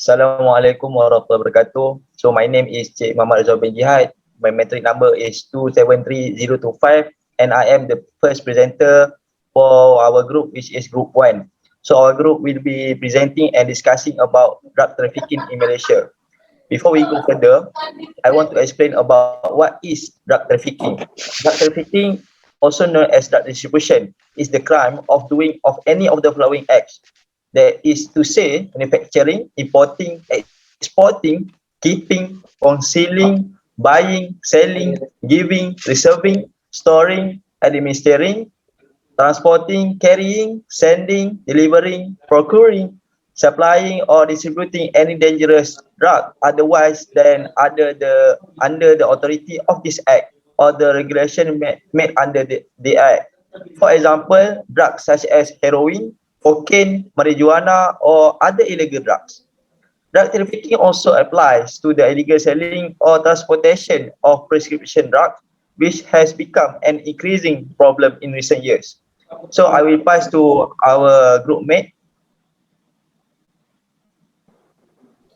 Assalamualaikum warahmatullahi wabarakatuh. So my name is Cik Muhamad bin Jihad. My metric number is 273025 and I am the first presenter for our group, which is group 1. So our group will be presenting and discussing about drug trafficking in Malaysia. Before we go further, I want to explain about what is drug trafficking. Drug trafficking, also known as drug distribution, is the crime of doing of any of the following acts. That is to say, manufacturing, importing, exporting, keeping, concealing, buying, selling, giving, reserving, storing, administering, transporting, carrying, sending, delivering, procuring, supplying or distributing any dangerous drug otherwise than under the authority of this act or the regulation made under the act. For example, drugs such as heroin, cocaine, marijuana or other illegal drugs. Drug trafficking also applies to the illegal selling or transportation of prescription drugs, which has become an increasing problem in recent years. So I will pass to our group mate.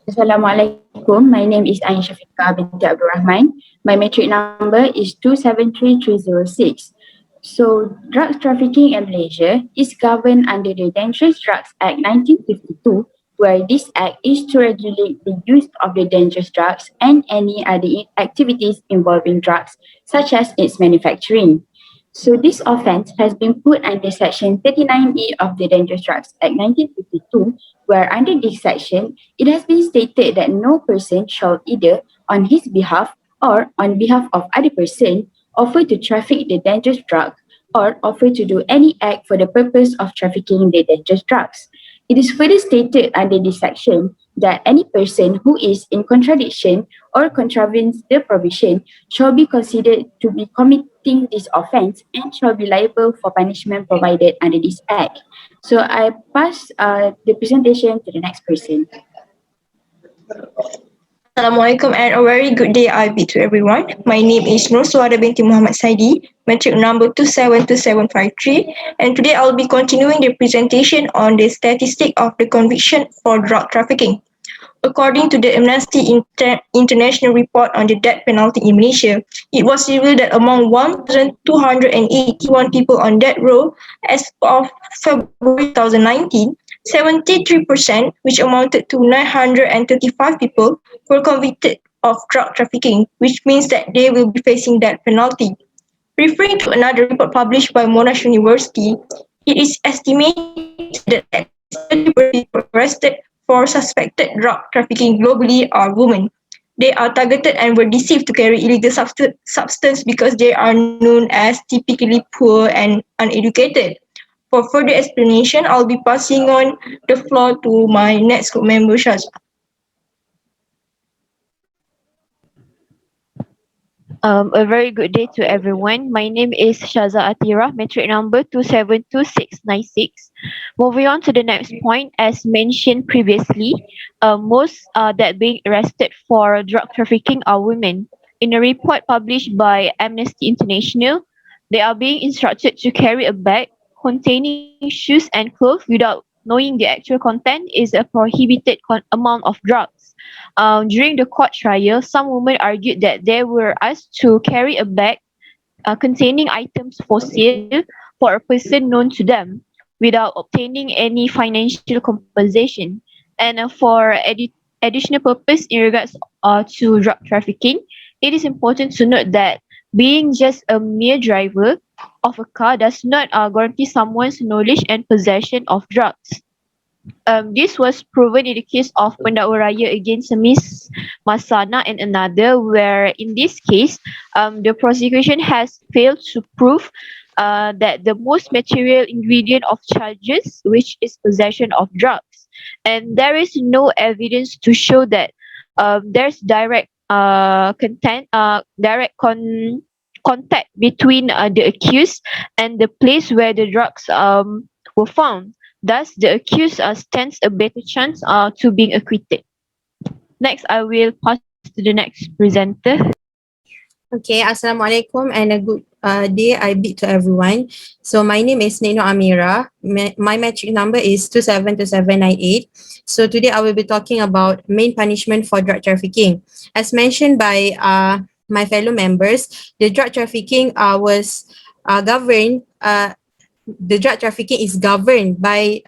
Assalamualaikum. My name is Shafiqah Binti Rahman. My metric number is 273306. So, drug trafficking in Malaysia is governed under the Dangerous Drugs Act 1952, where this act is to regulate the use of the dangerous drugs and any other activities involving drugs, such as its manufacturing. So this offence has been put under Section 39E of the Dangerous Drugs Act 1952, where under this section, it has been stated that no person shall either on his behalf or on behalf of other person offer to traffic the dangerous drug or offer to do any act for the purpose of trafficking the dangerous drugs. It is further stated under this section that any person who is in contradiction or contravenes the provision shall be considered to be committing this offence and shall be liable for punishment provided under this act. So I pass the presentation to the next person. Assalamualaikum and a very good day to everyone. My name is Suhada Binti Muhamad Saidi, metric number 272753, and today I'll be continuing the presentation on the statistic of the conviction for drug trafficking. According to the Amnesty International report on the death penalty in Malaysia, it was revealed that among 1,281 people on death row as of February 2019, 73%, which amounted to 935 people, were convicted of drug trafficking, which means that they will be facing death penalty. Referring to another report published by Monash University, it is estimated that 30% people arrested for suspected drug trafficking globally are women. They are targeted and were deceived to carry illegal substance because they are known as typically poor and uneducated. For further explanation, I'll be passing on the floor to my next group member, Syaza. A very good day to everyone. My name is Syaza Athirah, metric number 272696. Moving on to the next point, as mentioned previously, most that being arrested for drug trafficking are women. In a report published by Amnesty International, they are being instructed to carry a bag containing shoes and clothes without knowing the actual content is a prohibited amount of drugs. During the court trial, some women argued that they were asked to carry a bag containing items for sale for a person known to them without obtaining any financial compensation. And for additional purpose in regards to drug trafficking, it is important to note that being just a mere driver of a car does not guarantee someone's knowledge and possession of drugs. This was proven in the case of Pendakwa Raya against Miss Masana and another, where in this case, the prosecution has failed to prove that the most material ingredient of charges, which is possession of drugs, and there is no evidence to show that there's direct contact between the accused and the place where the drugs were found. Thus, the accused stands a better chance to being acquitted. Next, I will pass to the next presenter. Okay, Assalamualaikum and a good day I beat to everyone. So my name is Amirah. My metric number is 272798. So today I will be talking about main punishment for drug trafficking. As mentioned by my fellow members, the drug trafficking was governed. The drug trafficking is governed by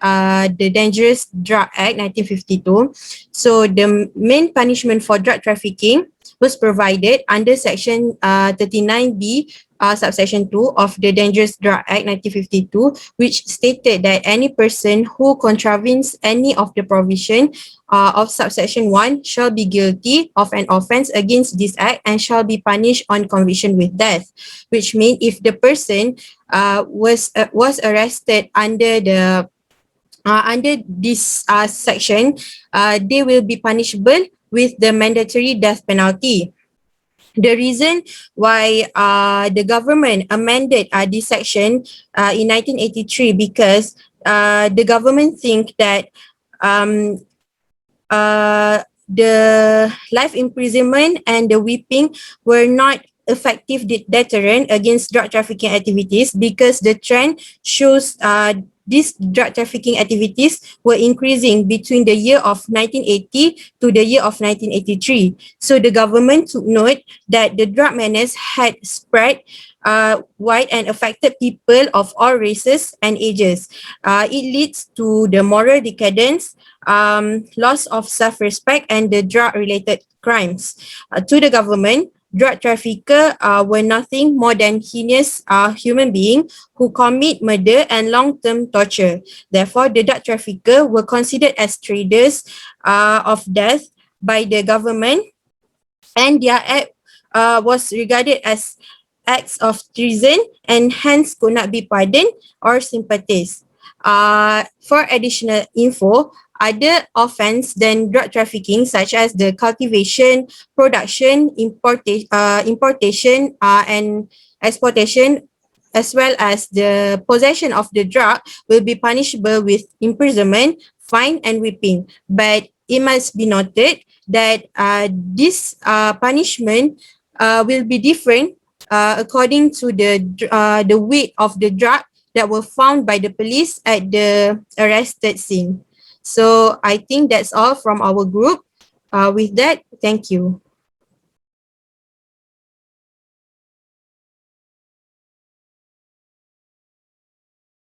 the Dangerous Drug Act 1952. So the main punishment for drug trafficking was provided under Section 39B subsection 2 of the Dangerous Drug Act 1952, which stated that any person who contravenes any of the provision of subsection 1 shall be guilty of an offence against this act and shall be punished on conviction with death, which means if the person was arrested under the under this section, they will be punishable with the mandatory death penalty. The reason why the government amended this section in 1983 because the government think that the life imprisonment and the whipping were not effective deterrent against drug trafficking activities because the trend shows these drug trafficking activities were increasing between the year of 1980 to the year of 1983. So the government took note that the drug menace had spread wide and affected people of all races and ages. It leads to the moral decadence, loss of self-respect and the drug-related crimes. To the government, drug traffickers were nothing more than heinous human beings who commit murder and long-term torture. Therefore, the drug traffickers were considered as traders of death by the government, and their act was regarded as acts of treason and hence could not be pardoned or sympathized. For additional info, other offense than drug trafficking such as the cultivation, production, importation and exportation as well as the possession of the drug will be punishable with imprisonment, fine and whipping. But it must be noted that this punishment will be different according to the weight of the drug that were found by the police at the arrested scene. So I think that's all from our group. With that, thank you.